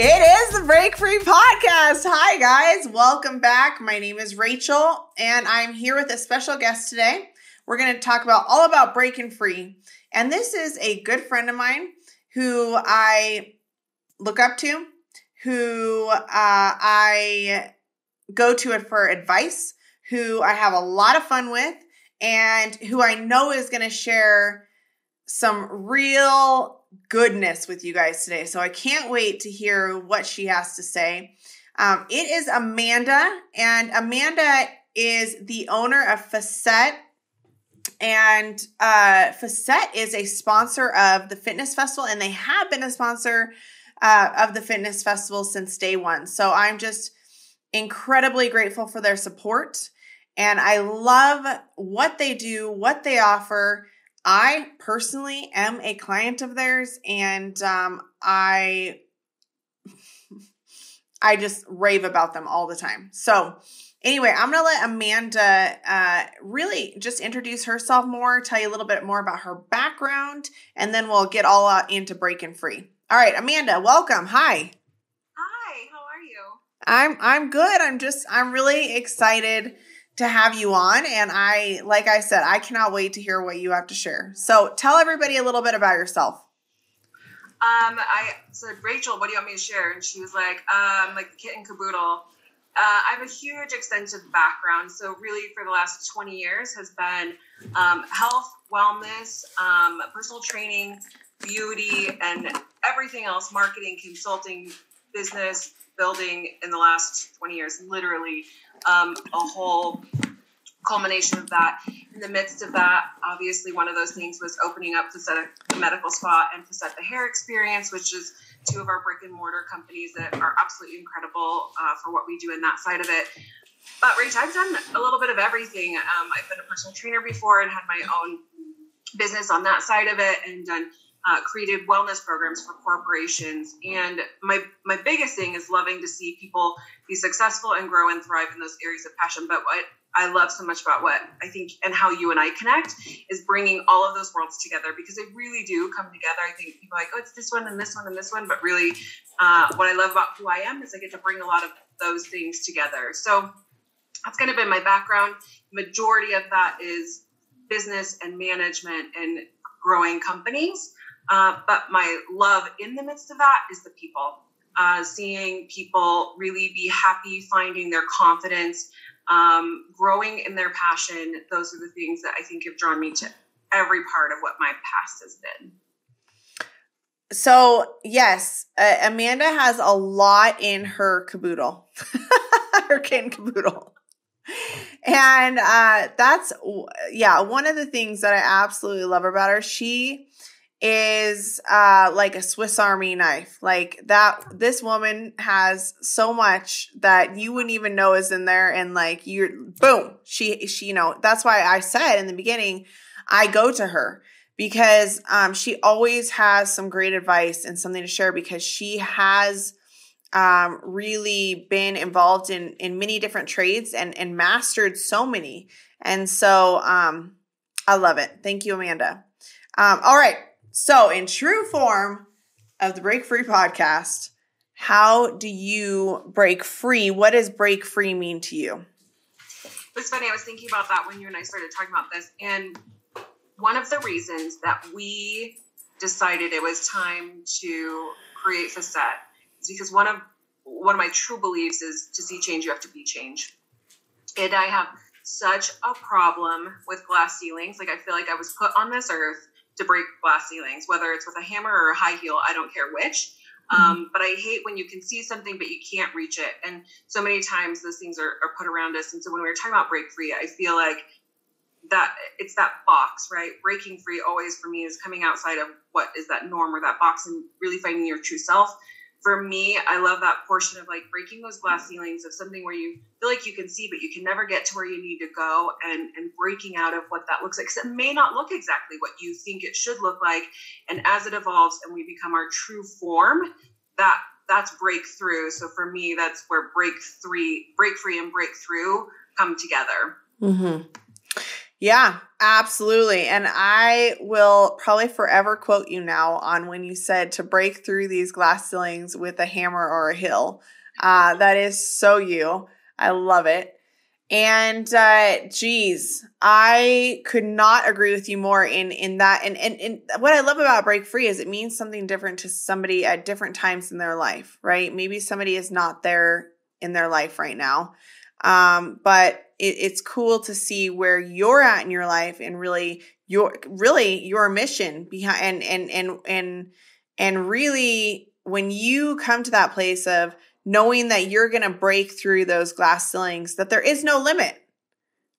It is the Break Free Podcast. Hi, guys. Welcome back. My name is Rachel, and I'm here with a special guest today. We're going to talk all about breaking free. And this is a good friend of mine who I look up to, who I go to it for advice, who I have a lot of fun with, and who I know is going to share some real goodness with you guys today. So I can't wait to hear what she has to say. It is Amanda, and Amanda is the owner of Facette. And Facette is a sponsor of the Fitness Festival, and they have been a sponsor of the Fitness Festival since day one. So I'm just incredibly grateful for their support, and I love what they do, what they offer. I personally am a client of theirs, and I just rave about them all the time. So anyway, I'm going to let Amanda really just introduce herself more, tell you a little bit more about her background, and then we'll get all out into breaking free. All right, Amanda, welcome. Hi. Hi, how are you? I'm good. I'm really excited to have you on. And like I said, I cannot wait to hear what you have to share. So tell everybody a little bit about yourself. I said, Rachel, what do you want me to share? And she was like the kit and caboodle. I have a huge extensive background. So really for the last 20 years has been health, wellness, personal training, beauty, and everything else, marketing, consulting, business building in the last 20 years, literally a whole culmination of that. In the midst of that, obviously one of those things was opening up Facette the medical spa and Facette The Hair Experience, which is two of our brick and mortar companies that are absolutely incredible for what we do in that side of it. But Rach, I've done a little bit of everything. I've been a personal trainer before and had my own business on that side of it, and done created wellness programs for corporations. And my biggest thing is loving to see people be successful and grow and thrive in those areas of passion. But what I love so much about what I think and how you and I connect is bringing all of those worlds together, because they really do come together. I think people are like, oh, it's this one and this one and this one. But really what I love about who I am is I get to bring a lot of those things together. So that's kind of been my background. Majority of that is business and management and growing companies. But my love in the midst of that is the people, seeing people really be happy, finding their confidence, growing in their passion. Those are the things that I think have drawn me to every part of what my past has been. So yes, Amanda has a lot in her caboodle, her kit and caboodle. And that's, one of the things that I absolutely love about her. She is like a Swiss Army knife. Like that, this woman has so much that you wouldn't even know is in there, and like boom, she that's why I said in the beginning I go to her, because she always has some great advice and something to share, because she has really been involved in many different trades and mastered so many. And so I love it. Thank you, Amanda. All right. So in true form of the Break Free Podcast, how do you break free? What does break free mean to you? It's funny. I was thinking about that when you and I started talking about this. And one of the reasons that we decided it was time to create Facette is because one of my true beliefs is to see change, you have to be change. And I have such a problem with glass ceilings. Like I feel like I was put on this earth to break glass ceilings, whether it's with a hammer or a high heel, I don't care which. But I hate when you can see something, but you can't reach it. And so many times those things are put around us. And so when we were talking about break free, I feel like that it's that box, right? Breaking free always for me is coming outside of what is that norm or that box and really finding your true self. For me, I love that portion of like breaking those glass ceilings of something where you feel like you can see, but you can never get to where you need to go, and breaking out of what that looks like. Because it may not look exactly what you think it should look like. And as it evolves and we become our true form, that's breakthrough. So for me, that's where break free and breakthrough come together. Mm-hmm. Yeah, absolutely. And I will probably forever quote you now on when you said to break through these glass ceilings with a hammer or a hill. That is so you. I love it. And geez, I could not agree with you more in that. And what I love about Break Free is it means something different to somebody at different times in their life, right? Maybe somebody is not there in their life right now. But it's cool to see where you're at in your life and really your mission behind and really when you come to that place of knowing that you're going to break through those glass ceilings, that there is no limit,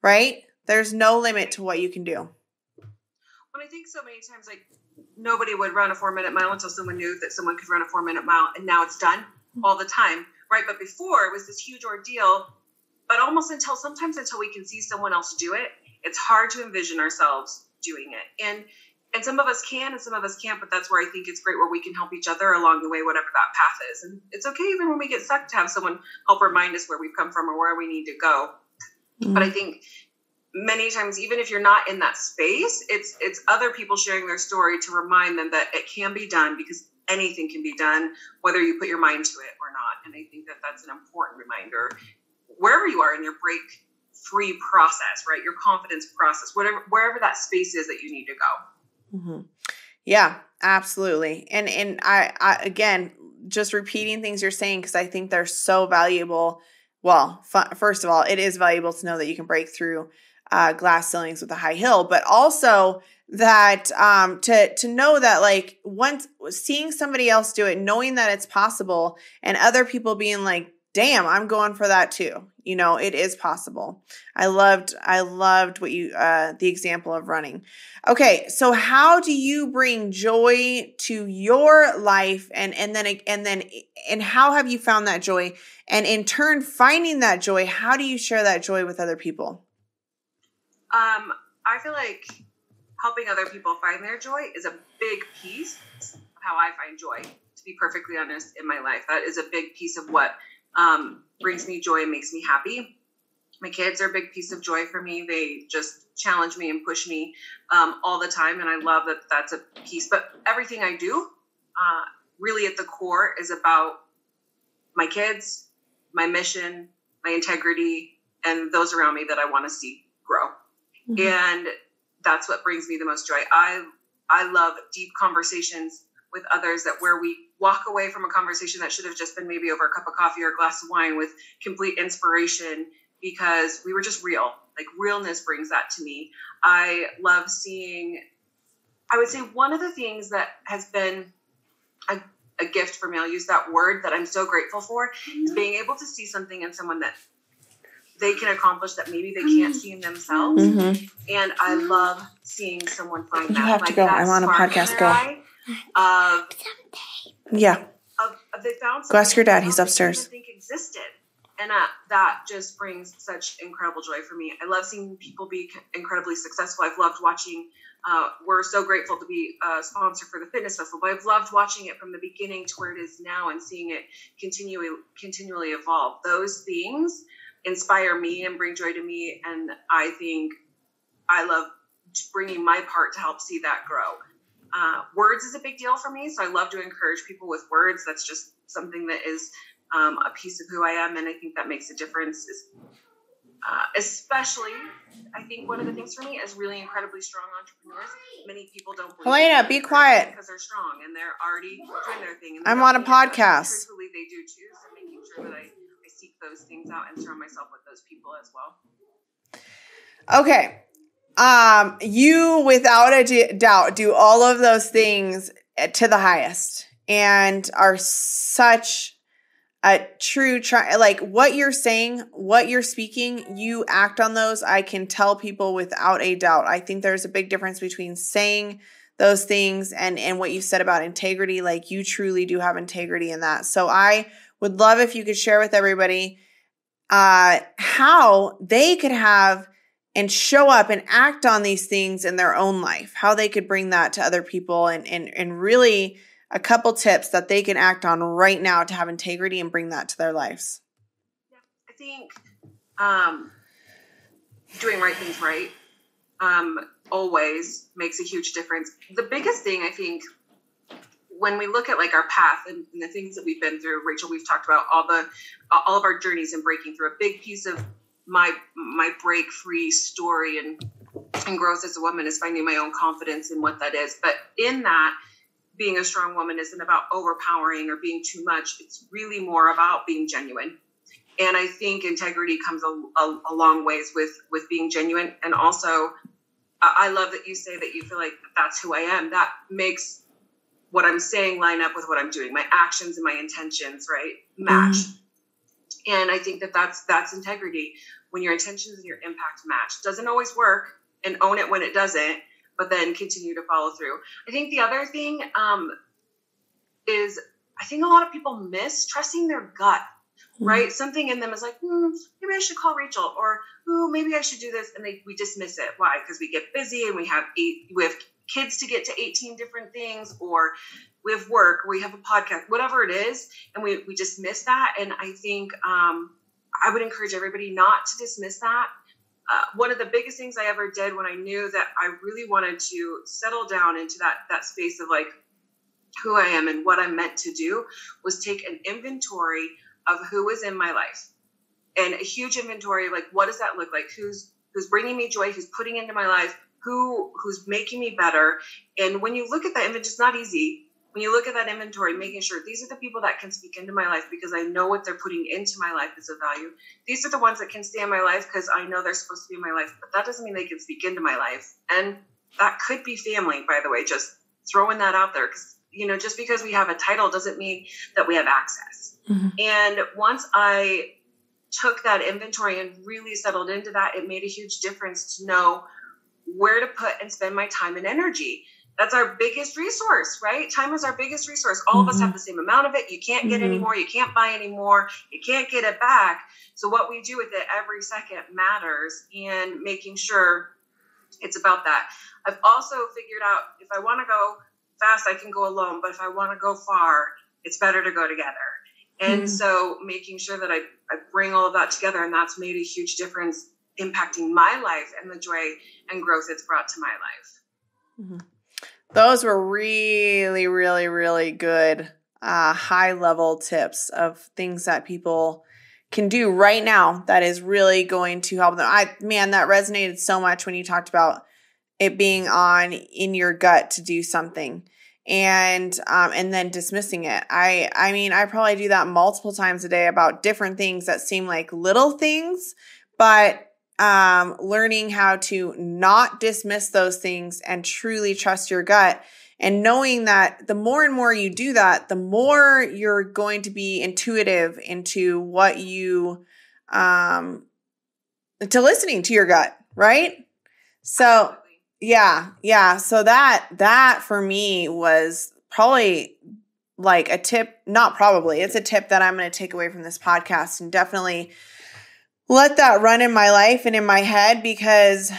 right? There's no limit to what you can do. When I think so many times, like nobody would run a 4-minute mile until someone knew that someone could run a 4-minute mile, and now it's done all the time, right? But before it was this huge ordeal. But almost until we can see someone else do it, it's hard to envision ourselves doing it. And some of us can and some of us can't, but that's where I think it's great where we can help each other along the way, whatever that path is. And it's okay even when we get stuck to have someone help remind us where we've come from or where we need to go. Mm-hmm. But I think many times, even if you're not in that space, it's other people sharing their story to remind them that it can be done because anything can be done, whether you put your mind to it or not. And I think that that's an important reminder wherever you are in your break-free process, right? Your confidence process, wherever that space is that you need to go. Mm-hmm. Yeah, absolutely. And I again, just repeating things you're saying, because I think they're so valuable. Well, first of all, it is valuable to know that you can break through glass ceilings with a high hill, but also that to know that like once seeing somebody else do it, knowing that it's possible and other people being like, damn, I'm going for that too. You know, it is possible. I loved what you, the example of running. Okay. So how do you bring joy to your life? And how have you found that joy? And in turn, finding that joy, how do you share that joy with other people? I feel like helping other people find their joy is a big piece of how I find joy, to be perfectly honest, in my life. That is a big piece of what brings me joy and makes me happy. My kids are a big piece of joy for me. They just challenge me and push me all the time. And I love that that's a piece. But everything I do really at the core is about my kids, my mission, my integrity, and those around me that I want to see grow. Mm-hmm. And that's what brings me the most joy. I love deep conversations with others that where we walk away from a conversation that should have just been maybe over a cup of coffee or a glass of wine with complete inspiration because we were just real. Like realness brings that to me. I love seeing, I would say one of the things that has been a gift for me, I'll use that word that I'm so grateful for, is being able to see something in someone that they can accomplish that maybe they can't see in themselves. Mm-hmm. And I love seeing someone find that. You have to go. I'm on a podcast. Go. They found go ask your dad. He's upstairs. I think existed. And that just brings such incredible joy for me. I love seeing people be incredibly successful. I've loved watching. We're so grateful to be a sponsor for the Fitness Festival, but I've loved watching it from the beginning to where it is now and seeing it continually evolve. Those things inspire me and bring joy to me. And I think I love bringing my part to help see that grow. Words is a big deal for me. So I love to encourage people with words. That's just something that is a piece of who I am. And I think that makes a difference. Especially, I think one of the things for me is really incredibly strong entrepreneurs. Many people don't believe Helena, be quiet. Because they're strong and they're already doing their thing. And I'm on a podcast. Truthfully, they do too. So making sure that I seek those things out and surround myself with those people as well. Okay. You without a doubt do all of those things to the highest and are such a true like what you're saying, what you're speaking, you act on those. I can tell people without a doubt. I think there's a big difference between saying those things and what you said about integrity. Like you truly do have integrity in that. So I would love if you could share with everybody, how they could have and show up and act on these things in their own life, how they could bring that to other people and really a couple tips that they can act on right now to have integrity and bring that to their lives. Yeah, I think doing right things right always makes a huge difference. The biggest thing, I think, when we look at like our path and the things that we've been through, Rachel, we've talked about all of our journeys and breaking through. A big piece of my break free story and growth as a woman is finding my own confidence in what that is. But in that, being a strong woman isn't about overpowering or being too much. It's really more about being genuine. And I think integrity comes a long ways with being genuine. And also, I love that you say that you feel like that's who I am. That makes what I'm saying line up with what I'm doing. My actions and my intentions, right, match. Mm-hmm. And I think that that's integrity. When your intentions and your impact match. Doesn't always work, and own it when it doesn't, but then continue to follow through. I think the other thing is I think a lot of people miss trusting their gut. Right? Something in them is like, maybe I should call Rachel, or maybe I should do this. And we dismiss it. Why? Because we get busy and we have kids to get to 18 different things, or we have work, or we have a podcast, whatever it is. And we dismiss that. And I think I would encourage everybody not to dismiss that. One of the biggest things I ever did when I knew that I really wanted to settle down into that space of like who I am and what I'm meant to do was take an inventory of who is in my life, and a huge inventory of like, what does that look like? Who's bringing me joy? Who's putting into my life? Who's making me better? And when you look at that inventory, it's not easy. When you look at that inventory, making sure these are the people that can speak into my life because I know what they're putting into my life is of value. These are the ones that can stay in my life because I know they're supposed to be in my life, but that doesn't mean they can speak into my life. And that could be family, by the way, just throwing that out there. Because, just because we have a title doesn't mean that we have access. Mm-hmm. And once I took that inventory and really settled into that, it made a huge difference to know where to put and spend my time and energy. That's our biggest resource, right? Time is our biggest resource. All of us have the same amount of it. You can't get any more. You can't buy any more. You can't get it back. So what we do with it every second matters, and making sure it's about that. I've also figured out if I want to go fast, I can go alone. But if I want to go far, it's better to go together. And so making sure that I bring all of that together, and that's made a huge difference impacting my life and the joy and growth it's brought to my life. Mm-hmm. Those were really, really, really good high level tips of things that people can do right now that is really going to help them. That resonated so much when you talked about it being in your gut to do something. And then dismissing it. I probably do that multiple times a day about different things that seem like little things, but learning how to not dismiss those things and truly trust your gut, and knowing that the more and more you do that, the more you're going to be intuitive into what you to listening to your gut, right? So Yeah. So that for me was probably like a tip, it's a tip that I'm going to take away from this podcast and definitely let that run in my life and in my head, because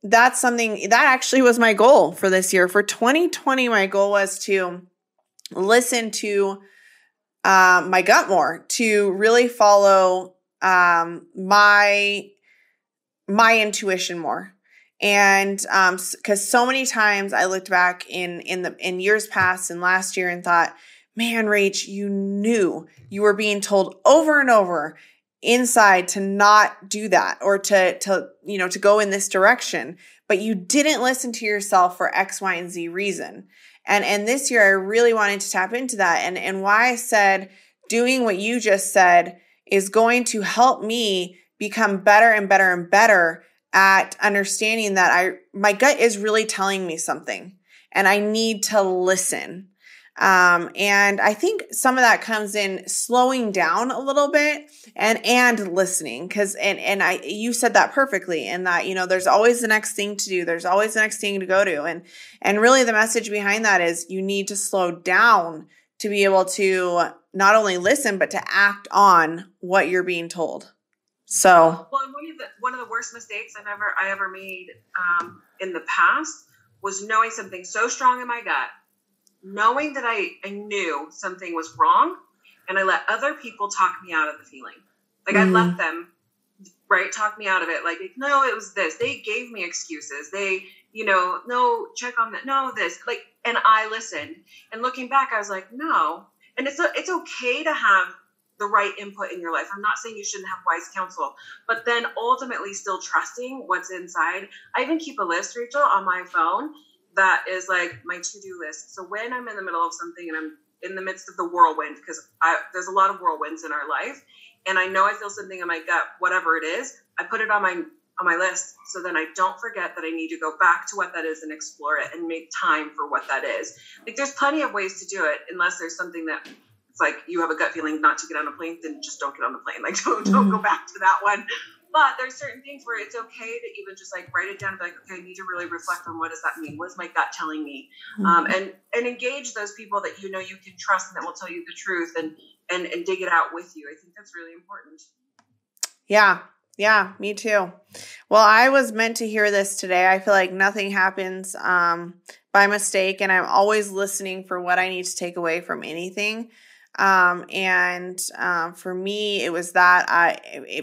that's something that actually was my goal for this year. For 2020, my goal was to listen to my gut more, to really follow my intuition more. And because so many times I looked back in years past and last year and thought, man, Rach, you knew you were being told over and over inside to not do that, or to go in this direction, but you didn't listen to yourself for X, Y, and Z reason. And this year I really wanted to tap into that. And why I said doing what you just said is going to help me become better and better and better at understanding that my gut is really telling me something and I need to listen. And I think some of that comes in slowing down a little bit and listening, you said that perfectly, and that, there's always the next thing to do. There's always the next thing to go to. And really the message behind that is you need to slow down to be able to not only listen, but to act on what you're being told. So, well, and one of the worst mistakes I ever made in the past was knowing something so strong in my gut, knowing that I knew something was wrong, and I let other people talk me out of the feeling. Like I let them right, talk me out of it. Like, no, it was this. They gave me excuses. They, no, check on that. No, this. Like, and I listened. And looking back, I was like, no. And it's okay to have the right input in your life. I'm not saying you shouldn't have wise counsel, but then ultimately still trusting what's inside. I even keep a list, Rachel, on my phone that is like my to-do list. So when I'm in the middle of something and I'm in the midst of the whirlwind, because there's a lot of whirlwinds in our life, and I know I feel something in my gut, whatever it is, I put it on my list, so then I don't forget that I need to go back to what that is and explore it and make time for what that is. Like, there's plenty of ways to do it, unless there's something that it's like you have a gut feeling not to get on a plane, then just don't get on the plane. Like, don't go back to that one. But there's certain things where it's okay to even just like write it down and be like, okay, I need to really reflect on what does that mean? What's my gut telling me? And engage those people that you can trust and that will tell you the truth and dig it out with you. I think that's really important. Yeah, me too. Well, I was meant to hear this today. I feel like nothing happens by mistake, and I'm always listening for what I need to take away from anything. For me, it was that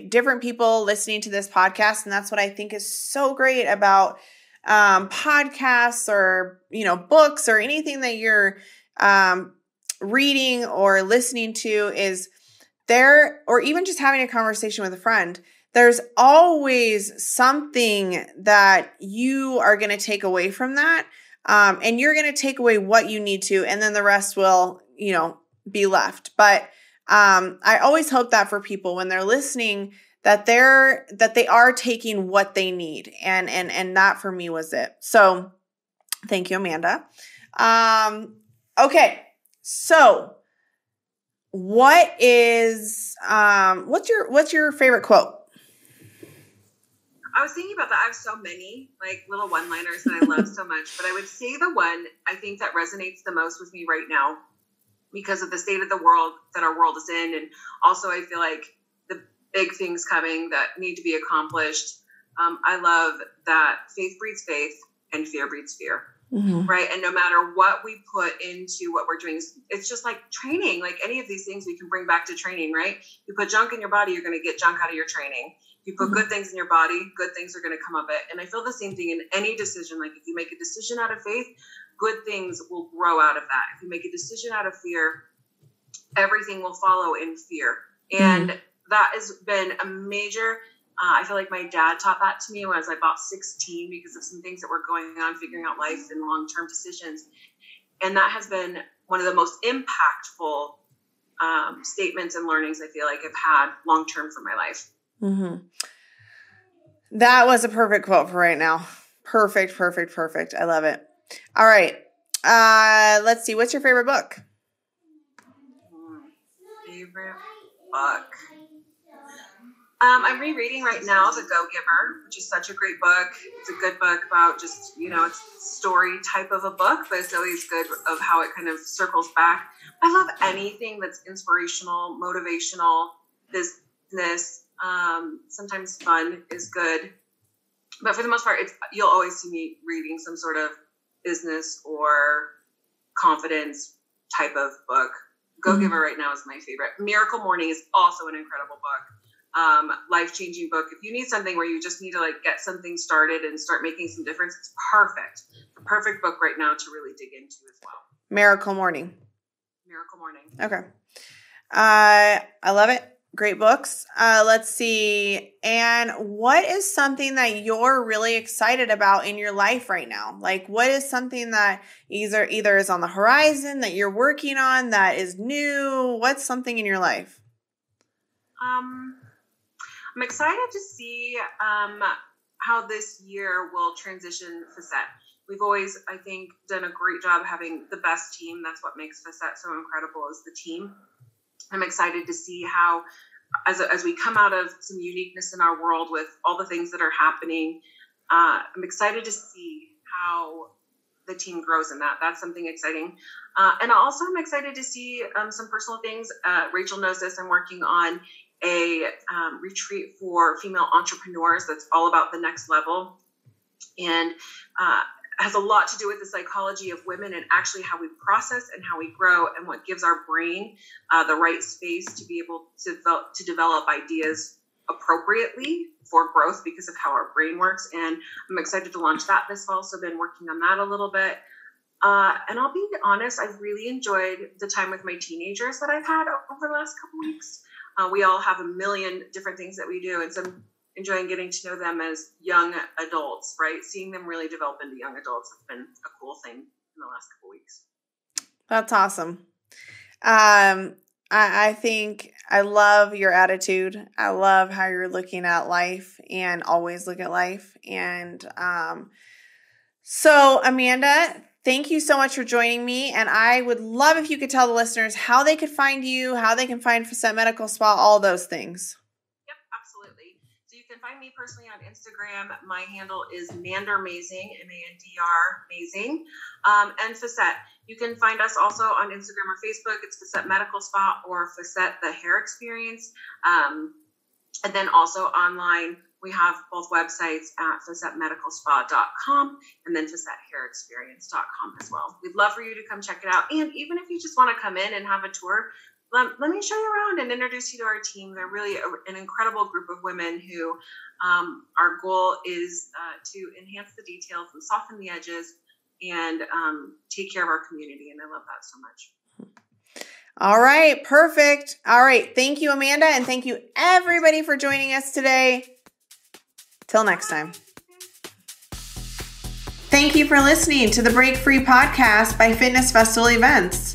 different people listening to this podcast, and that's what I think is so great about podcasts or books or anything that you're reading or listening to is there, or even just having a conversation with a friend. There's always something that you are going to take away from that, and you're going to take away what you need to, and then the rest will, be left. But I always hope that for people when they're listening, that they are taking what they need, and that for me was it. So thank you, Amanda. Okay, so what's your favorite quote? I was thinking about that. I have so many like little one-liners that I love so much, but I would say the one I think that resonates the most with me right now, because of the state of the world that our world is in. And also I feel like the big things coming that need to be accomplished. I love that faith breeds faith and fear breeds fear. Mm-hmm. Right. And no matter what we put into what we're doing, it's just like training, like any of these things we can bring back to training, right? You put junk in your body, you're going to get junk out of your training. You put good things in your body, good things are going to come of it. And I feel the same thing in any decision. Like if you make a decision out of faith, good things will grow out of that. If you make a decision out of fear, everything will follow in fear. And that has been a major, I feel like my dad taught that to me when I was about 16 because of some things that were going on, figuring out life and long-term decisions. And that has been one of the most impactful statements and learnings I feel like I've had long-term for my life. Mm-hmm. That was a perfect quote for right now. Perfect. I love it. All right. Let's see. What's your favorite book? Favorite book? I'm rereading right now The Go-Giver, which is such a great book. It's a good book about just, it's a story type of a book, but it's always good of how it kind of circles back. I love anything that's inspirational, motivational, business. Sometimes fun is good, but for the most part, you'll always see me reading some sort of business or confidence type of book. Go-Giver right now is my favorite. Miracle Morning is also an incredible book. Life-changing book. If you need something where you just need to like get something started and start making some difference, it's perfect. The perfect book right now to really dig into as well. Miracle Morning. Okay. I love it. Great books. Let's see. And what is something that you're really excited about in your life right now? Like, what is something that either is on the horizon that you're working on that is new? What's something in your life? I'm excited to see how this year will transition Facette. We've always, I think, done a great job having the best team. That's what makes Facette so incredible is the team. I'm excited to see how, as we come out of some uniqueness in our world with all the things that are happening, I'm excited to see how the team grows in that. That's something exciting. And also I'm excited to see some personal things. Rachel knows this. I'm working on a retreat for female entrepreneurs that's all about the next level. And has a lot to do with the psychology of women and actually how we process and how we grow and what gives our brain the right space to be able to develop ideas appropriately for growth because of how our brain works. And I'm excited to launch that this fall. So I've been working on that a little bit. And I'll be honest, I've really enjoyed the time with my teenagers that I've had over the last couple weeks. We all have a million different things that we do. And so I'm enjoying getting to know them as young adults, right? Seeing them really develop into young adults has been a cool thing in the last couple weeks. That's awesome. I think I love your attitude. I love how you're looking at life and always look at life. And so Amanda, thank you so much for joining me. And I would love if you could tell the listeners how they could find you, how they can find Facette Medical Spa, all those things. Yep, absolutely. So you can find me personally on Instagram. My handle is Mandermazing, M-A-N-D-R, amazing. And Facette. You can find us also on Instagram or Facebook. It's Facette Medical Spa or Facette The Hair Experience. And then also online, we have both websites at FacetteMedicalSpa.com and then FacetteHairExperience.com as well. We'd love for you to come check it out. And even if you just want to come in and have a tour, let me show you around and introduce you to our team. They're really an incredible group of women who our goal is to enhance the details and soften the edges and take care of our community. And I love that so much. All right. Perfect. All right. Thank you, Amanda. And thank you everybody for joining us today. Till next time. Thank you for listening to the Break Free podcast by Fitness Festival Events.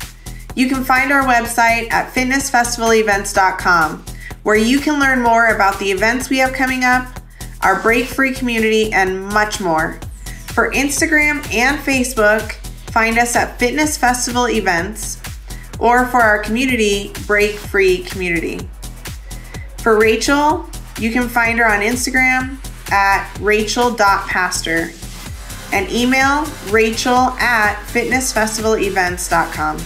You can find our website at fitnessfestivalevents.com, where you can learn more about the events we have coming up, our Break Free community, and much more. For Instagram and Facebook, find us at Fitness Festival Events, or for our community, Break Free Community. For Rachel, you can find her on Instagram at rachel.pastor and email rachel@fitnessfestivalevents.com.